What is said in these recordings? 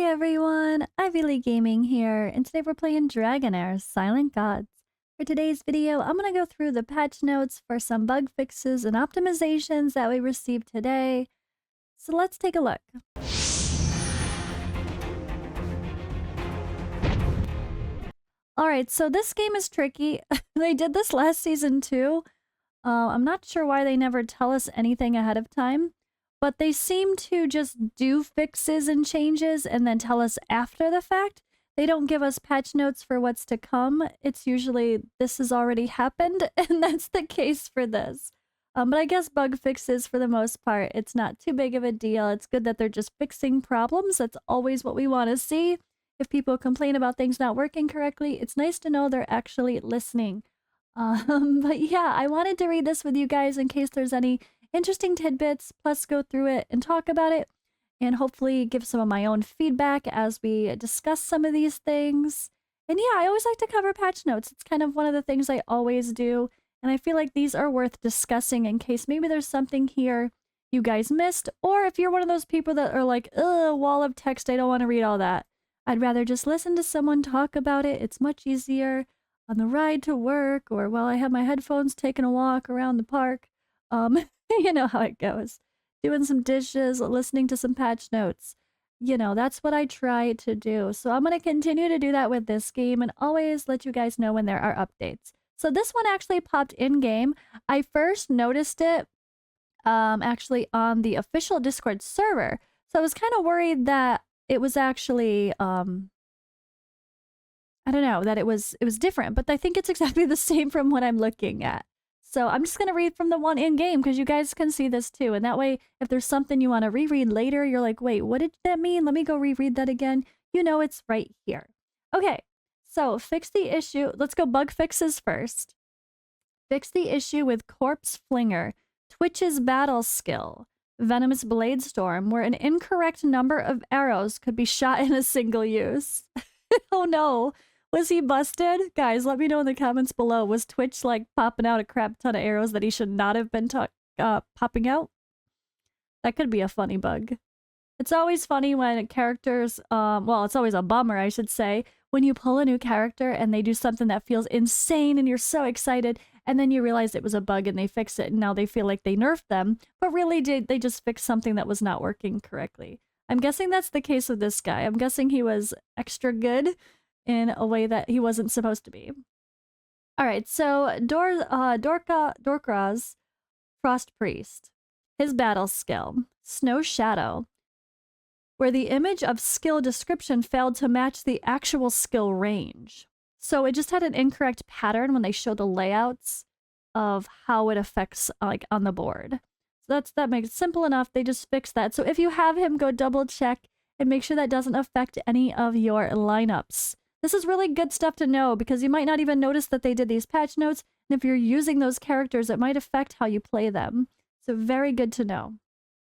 everyone, Ivy Gaming here, and today we're playing Dragonheir Silent Gods. For today's video, I'm going to go through the patch notes for some bug fixes and optimizations that we received today. So let's take a look. Alright, so this game is tricky. They did this last season too. I'm not sure why they never tell us anything ahead of time. But they seem to just do fixes and changes and then tell us after the fact. They don't give us patch notes for what's to come. It's usually, this has already happened, and that's the case for this. But I guess bug fixes, for the most part, it's not too big of a deal. It's good that they're just fixing problems. That's always what we want to see. If people complain about things not working correctly, it's nice to know they're actually listening. But yeah, I wanted to read this with you guys in case there's any interesting tidbits, plus go through it and talk about it, and hopefully give some of my own feedback as we discuss some of these things. And yeah, I always like to cover patch notes. It's kind of one of the things I always do, and I feel like these are worth discussing in case maybe there's something here you guys missed, or if you're one of those people that are like, ugh, wall of text, I don't want to read all that. I'd rather just listen to someone talk about it. It's much easier on the ride to work, or while I have my headphones taking a walk around the park. You know how it goes. Doing some dishes, listening to some patch notes. You know, that's what I try to do. So I'm going to continue to do that with this game and always let you guys know when there are updates. So this one actually popped in-game. I first noticed it actually on the official Discord server. So I was kind of worried that it was actually, I don't know, that it was different. But I think it's exactly the same from what I'm looking at. So I'm just going to read from the one in-game because you guys can see this too. And that way, if there's something you want to reread later, you're like, wait, what did that mean? Let me go reread that again. You know it's right here. Okay, so fix the issue. Let's go bug fixes first. Fix the issue with Corpse Flinger, Twitch's battle skill, Venomous Blade Storm, where an incorrect number of arrows could be shot in a single use. Oh no. Was he busted? Guys, let me know in the comments below. Was Twitch like popping out a crap ton of arrows that he should not have been popping out? That could be a funny bug. It's always funny when characters, well, it's always a bummer, I should say, when you pull a new character and they do something that feels insane and you're so excited, and then you realize it was a bug and they fix it and now they feel like they nerfed them, but really they just fixed something that was not working correctly. I'm guessing that's the case with this guy. I'm guessing he was extra good in a way that he wasn't supposed to be. Alright, so Dorkraz, Frost Priest. His battle skill, Snow Shadow, where the image of skill description failed to match the actual skill range. So it just had an incorrect pattern when they showed the layouts of how it affects like on the board. So that makes it simple enough. They just fixed that. So if you have him, go double check and make sure that doesn't affect any of your lineups. This is really good stuff to know because you might not even notice that they did these patch notes, and if you're using those characters, it might affect how you play them. So very good to know.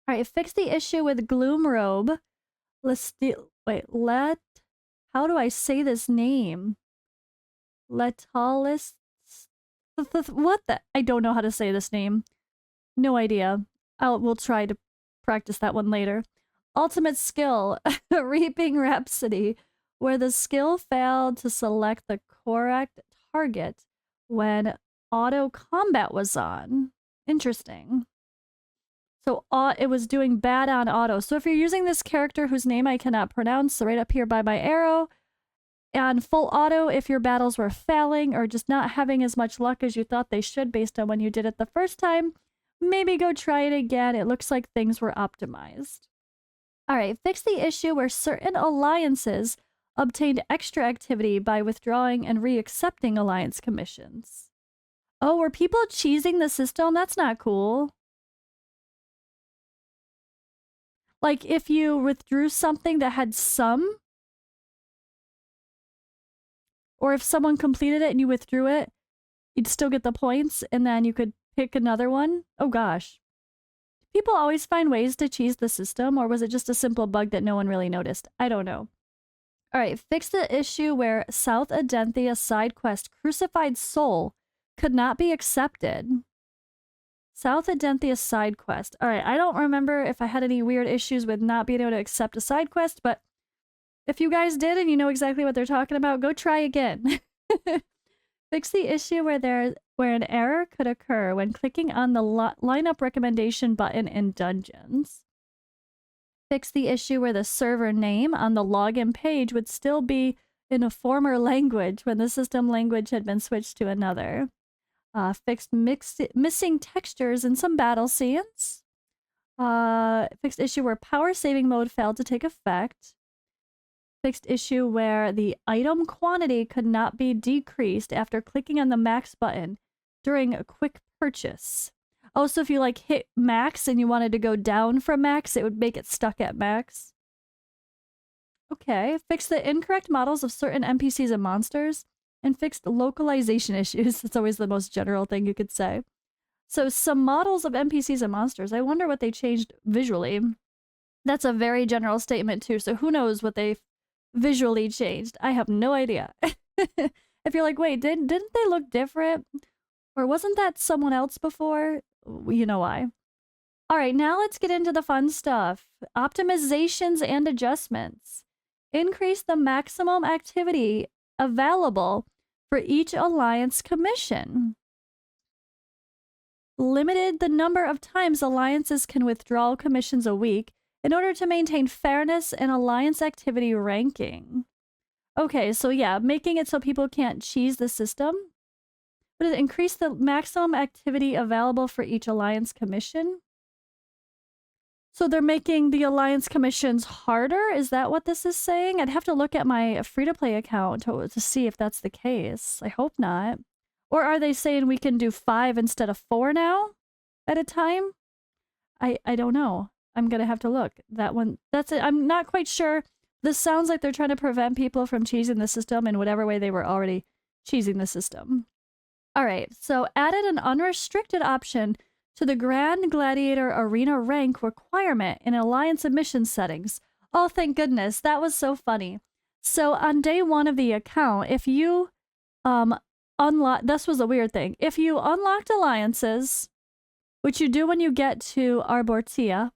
All right, fix the issue with Gloom Robe. How do I say this name? Letalis? What the? I don't know how to say this name. No idea. We'll try to practice that one later. Ultimate skill, Reaping Rhapsody, where the skill failed to select the correct target when auto combat was on. Interesting. So it was doing bad on auto. So if you're using this character whose name I cannot pronounce, right up here by my arrow, on full auto, if your battles were failing or just not having as much luck as you thought they should based on when you did it the first time, maybe go try it again. It looks like things were optimized. Alright, fix the issue where certain alliances obtained extra activity by withdrawing and reaccepting alliance commissions. Oh, were people cheesing the system? That's not cool. Like, if you withdrew something that had some, or if someone completed it and you withdrew it, you'd still get the points, and then you could pick another one. Oh gosh. People always find ways to cheese the system, or was it just a simple bug that no one really noticed? I don't know. Alright, fix the issue where South Adenthia side quest Crucified Soul could not be accepted. South Adenthia side quest. Alright, I don't remember if I had any weird issues with not being able to accept a side quest, but If you guys did and you know exactly what they're talking about, go try again. Fix the issue where an error could occur when clicking on the lineup recommendation button in Dungeons. Fix the issue where the server name on the login page would still be in a former language when the system language had been switched to another. Fixed missing textures in some battle scenes. Fixed issue where power saving mode failed to take effect. Fixed issue where the item quantity could not be decreased after clicking on the max button during a quick purchase. Also, if you like hit max and you wanted to go down from max, it would make it stuck at max. Okay, fix the incorrect models of certain NPCs and monsters, and fixed localization issues. That's always the most general thing you could say. So some models of NPCs and monsters, I wonder what they changed visually. That's a very general statement too, so who knows what they visually changed. I have no idea. If you're like, wait, didn't they look different? Or wasn't that someone else before? You know why. All right, now let's get into the fun stuff. Optimizations and adjustments. Increase the maximum activity available for each alliance commission. Limited the number of times alliances can withdraw commissions a week in order to maintain fairness in alliance activity ranking. Okay, so yeah, making it so people can't cheese the system. But it increase the maximum activity available for each alliance commission. So they're making the alliance commissions harder? Is that what this is saying? I'd have to look at my free-to-play account to see if that's the case. I hope not. Or are they saying we can do 5 instead of 4 now at a time? I don't know. I'm going to have to look. That one, that's it. I'm not quite sure. This sounds like they're trying to prevent people from cheesing the system in whatever way they were already cheesing the system. All right, so added an unrestricted option to the Grand Gladiator Arena rank requirement in Alliance admission settings. Oh, thank goodness. That was so funny. So on day 1 of the account, if you this was a weird thing. If you unlocked alliances, which you do when you get to Arbortia,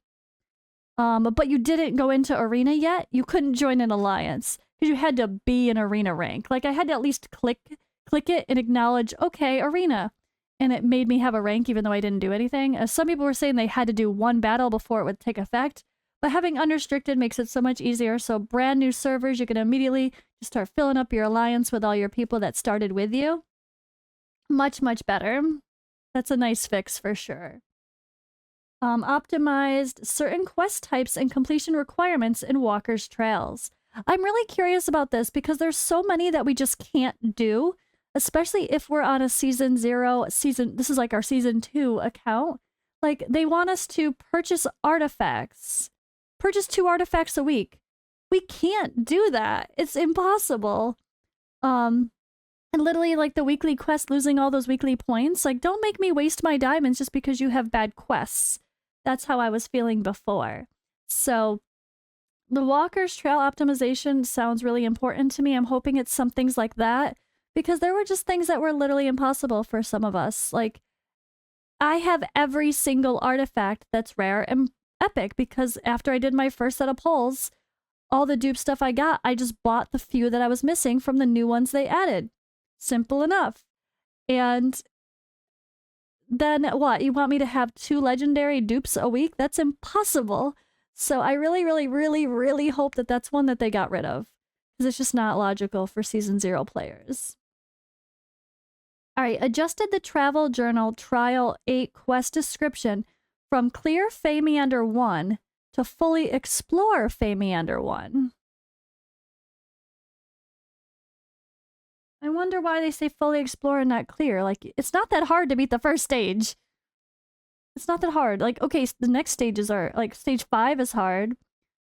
but you didn't go into Arena yet, you couldn't join an alliance because you had to be in Arena rank. Like, I had to at least click it and acknowledge, okay, Arena. And it made me have a rank even though I didn't do anything. Some people were saying they had to do 1 battle before it would take effect. But having unrestricted makes it so much easier. So brand new servers, you can immediately just start filling up your alliance with all your people that started with you. Much, much better. That's a nice fix for sure. Optimized certain quest types and completion requirements in Walker's Trails. I'm really curious about this because there's so many that we just can't do, especially if we're on a season 0 this is like our season 2 account. Like, they want us to purchase artifacts. Purchase 2 artifacts a week. We can't do that. It's impossible. And literally, like, the weekly quest, losing all those weekly points. Like, don't make me waste my diamonds just because you have bad quests. That's how I was feeling before. So the Walker's Trail optimization sounds really important to me. I'm hoping it's some things like that, because there were just things that were literally impossible for some of us. Like, I have every single artifact that's rare and epic because after I did my first set of pulls, all the dupe stuff I got, I just bought the few that I was missing from the new ones they added. Simple enough. And then what? You want me to have 2 legendary dupes a week? That's impossible. So I really, really, really, really hope that that's one that they got rid of, because it's just not logical for Season 0 players. All right, adjusted the Travel Journal Trial 8 quest description from Clear Fey Meander 1 to Fully Explore Fey Meander 1. I wonder why they say Fully Explore and not Clear. Like, it's not that hard to beat the first stage. It's not that hard. Like, okay, the next stages are, like, stage 5 is hard,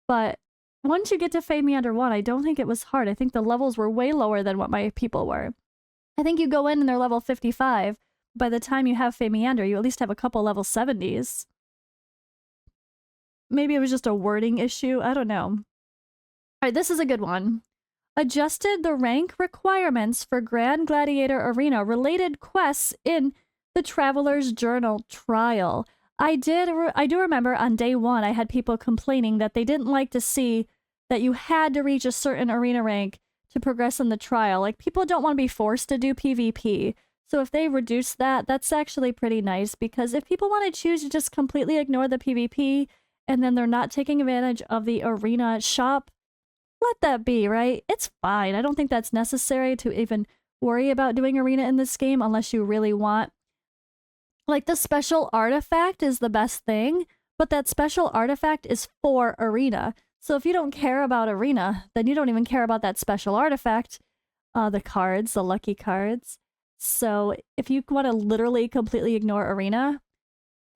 but once you get to Fey Meander 1, I don't think it was hard. I think the levels were way lower than what my people were. I think you go in and they're level 55. By the time you have Fey Meander, you at least have a couple level 70s. Maybe it was just a wording issue. I don't know. All right, this is a good one. Adjusted the rank requirements for Grand Gladiator Arena related quests in the Traveler's Journal Trial. I do remember on day 1, I had people complaining that they didn't like to see that you had to reach a certain arena rank to progress in the trial. Like, people don't want to be forced to do PvP. So if they reduce that, that's actually pretty nice, because if people want to choose to just completely ignore the PvP and then they're not taking advantage of the arena shop, let that be, right? It's fine. I don't think that's necessary to even worry about doing arena in this game unless you really want. Like, the special artifact is the best thing, but that special artifact is for arena. So if you don't care about arena, then you don't even care about that special artifact, the cards, the lucky cards. So if you want to literally completely ignore arena,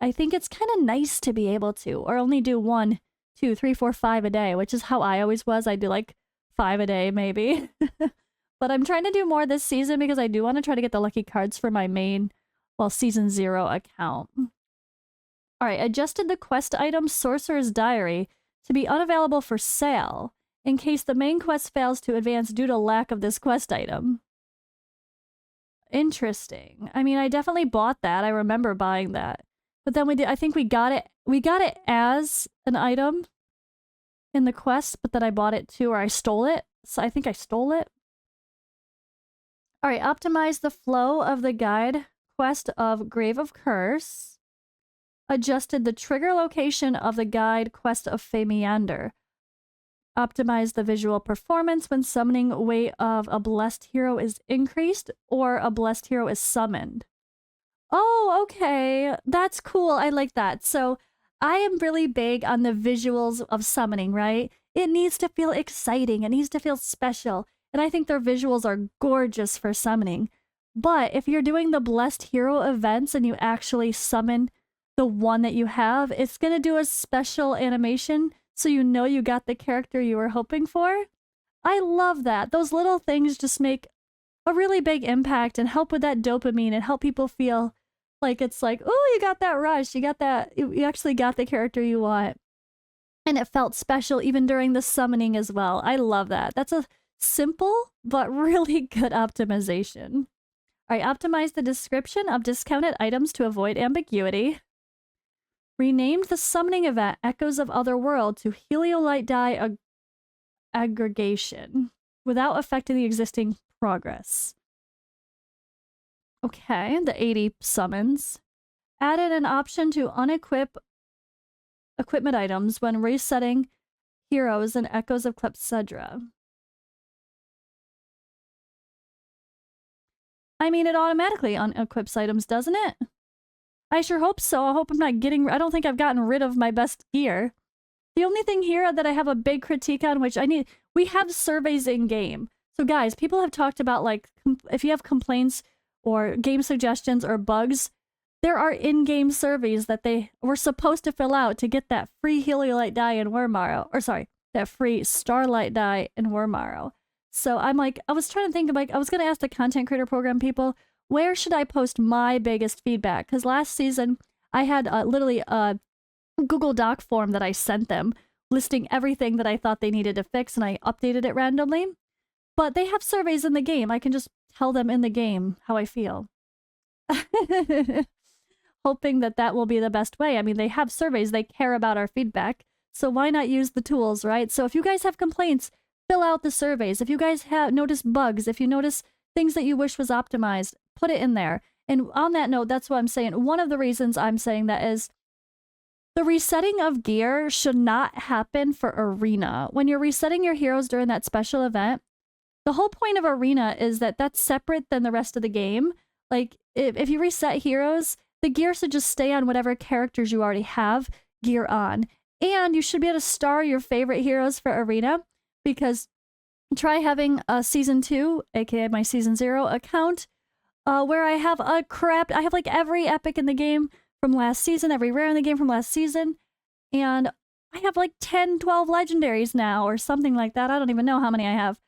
I think it's kind of nice to be able to, or only do 1, 2, 3, 4, 5 a day, which is how I always was. I do like 5 a day, maybe. But I'm trying to do more this season because I do want to try to get the lucky cards for my main, well, Season 0 account. All right, adjusted the quest item Sorcerer's Diary to be unavailable for sale in case the main quest fails to advance due to lack of this quest item. Interesting. I mean, I definitely bought that. I remember buying that. But then I think we got it as an item in the quest, but then I bought it too, or I stole it. So I think I stole it. All right, optimize the flow of the guide quest of Grave of Curse. Adjusted the trigger location of the guide quest of Famiander. Optimize the visual performance when summoning weight of a blessed hero is increased or a blessed hero is summoned. Oh, okay. That's cool. I like that. So I am really big on the visuals of summoning, right? It needs to feel exciting. It needs to feel special. And I think their visuals are gorgeous for summoning. But if you're doing the blessed hero events and you actually summon the one that you have, it's going to do a special animation so you know you got the character you were hoping for. I love that. Those little things just make a really big impact and help with that dopamine and help people feel like it's like, oh, you got that rush. You got that. You actually got the character you want. And it felt special even during the summoning as well. I love that. That's a simple but really good optimization. All right, optimize the description of discounted items to avoid ambiguity. Renamed the summoning event Echoes of Otherworld to Heliolite Die Aggregation without affecting the existing progress. Okay, the 80 summons. Added an option to unequip equipment items when resetting heroes in Echoes of Clepsydra. I mean, it automatically unequips items, doesn't it? I sure hope so. I hope I'm not I don't think I've gotten rid of my best gear. The only thing here that I have a big critique on, which we have surveys in game. So guys, people have talked about, like, if you have complaints or game suggestions or bugs, there are in-game surveys that they were supposed to fill out to get that free Heliolite die in Wurmaro. Or sorry, that free Starlight die in Wurmaro. So I'm like, I was trying to think of, like, I was going to ask the content creator program people, where should I post my biggest feedback? Because last season, I had literally a Google Doc form that I sent them listing everything that I thought they needed to fix, and I updated it randomly. But they have surveys in the game. I can just tell them in the game how I feel. Hoping that that will be the best way. I mean, they have surveys. They care about our feedback. So why not use the tools, right? So if you guys have complaints, fill out the surveys. If you guys have noticed bugs, if you notice things that you wish was optimized, put it in there. And on that note, that's what I'm saying. One of the reasons I'm saying that is the resetting of gear should not happen for Arena. When you're resetting your heroes during that special event, the whole point of Arena is that that's separate than the rest of the game. Like, if you reset heroes, the gear should just stay on whatever characters you already have gear on. And you should be able to star your favorite heroes for Arena, because try having a Season 2, aka my Season 0 account, where I have I have like every epic in the game from last season, every rare in the game from last season, and I have like 10, 12 legendaries now, or something like that. I don't even know how many I have.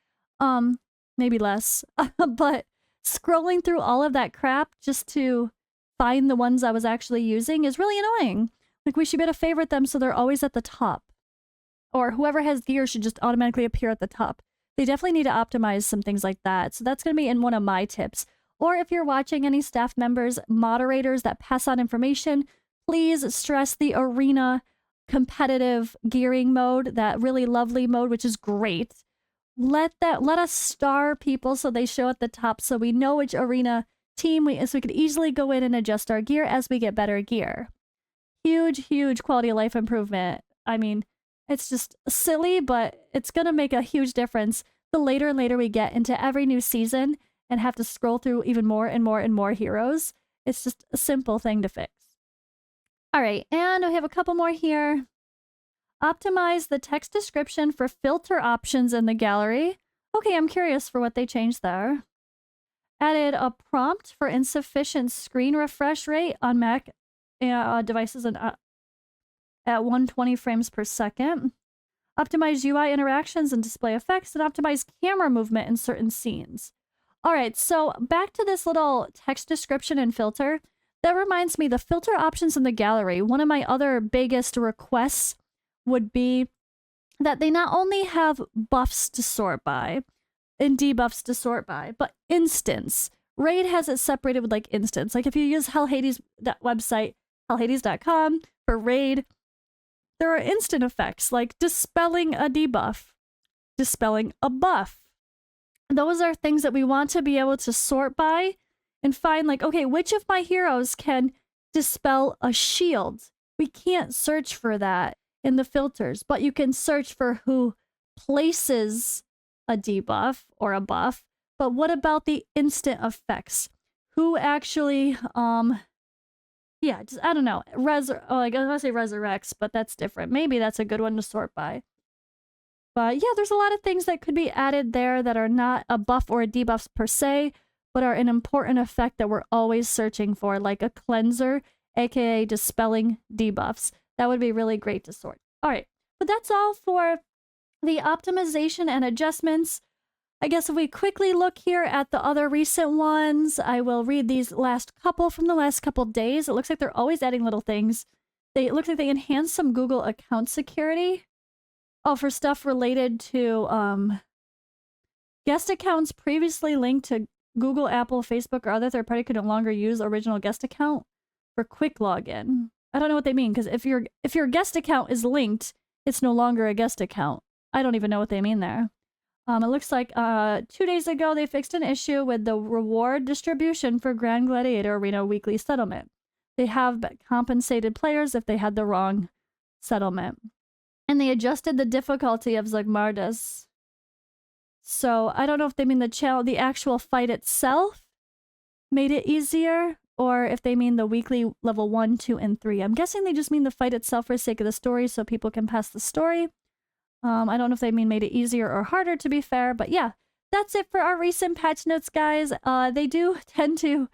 Maybe less. But scrolling through all of that crap just to find the ones I was actually using is really annoying. Like, we should be able to favorite them so they're always at the top. Or whoever has gear should just automatically appear at the top. They definitely need to optimize some things like that. So that's going to be in one of my tips. Or if you're watching any staff members, moderators that pass on information, please stress the Arena competitive gearing mode, that really lovely mode, which is great. Let us star people so they show at the top so we know which arena team so we could easily go in and adjust our gear as we get better gear. Huge quality of life improvement. I mean, it's just silly, but it's going to make a huge difference the later and later we get into every new season and have to scroll through even more and more heroes. It's just a simple thing to fix. All right, and we have a couple more here. Optimize the text description for filter options in the gallery. Okay, I'm curious for what they changed there. Added a prompt for insufficient screen refresh rate on Mac devices and at 120 frames per second. Optimize UI interactions and display effects, and optimize camera movement in certain scenes. All right, so back to this little text description and filter. That reminds me, the filter options in the gallery, one of my other biggest requests would be that they not only have buffs to sort by and debuffs to sort by, but instance. Raid has it separated with like instance. Like if you use Hell Hades website, hellhades.com for Raid, there are instant effects like dispelling a debuff, dispelling a buff. Those are things that we want to be able to sort by and find like, okay, which of my heroes can dispel a shield? We can't search for that in the filters, but you can search for who places a debuff or a buff. But what about the instant effects? Who actually, yeah, just, I don't know. I was gonna say resurrects, but that's different. Maybe that's a good one to sort by. But yeah, there's a lot of things that could be added there that are not a buff or a debuff per se, but are an important effect that we're always searching for, like a cleanser, aka dispelling debuffs. That would be really great to sort. All right, but that's all for the optimization and adjustments. I guess if we quickly look here at the other recent ones, I will read these last couple from the last couple days. It looks like they're always adding little things. It looks like they enhanced some Google account security. Oh, for stuff related to guest accounts previously linked to Google, Apple, Facebook, or other third party could no longer use original guest account for quick login. I don't know what they mean, because if your guest account is linked, it's no longer a guest account. I don't even know what they mean there. It looks like 2 days ago they fixed an issue with the reward distribution for Grand Gladiator Arena weekly settlement. They have compensated players if they had the wrong settlement. And they adjusted the difficulty of Zagmardas. So I don't know if they mean the actual fight itself made it easier, or if they mean the weekly level 1, 2, and 3. I'm guessing they just mean the fight itself for the sake of the story so people can pass the story. I don't know if they mean made it easier or harder, to be fair, but yeah, that's it for our recent patch notes, guys. They do tend to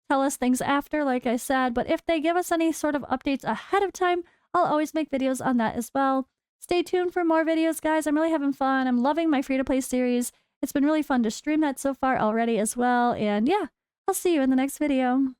tell us things after, like I said, but if they give us any sort of updates ahead of time, I'll always make videos on that as well. Stay tuned for more videos, guys. I'm really having fun. I'm loving my free-to-play series. It's been really fun to stream that so far already as well, and yeah, I'll see you in the next video.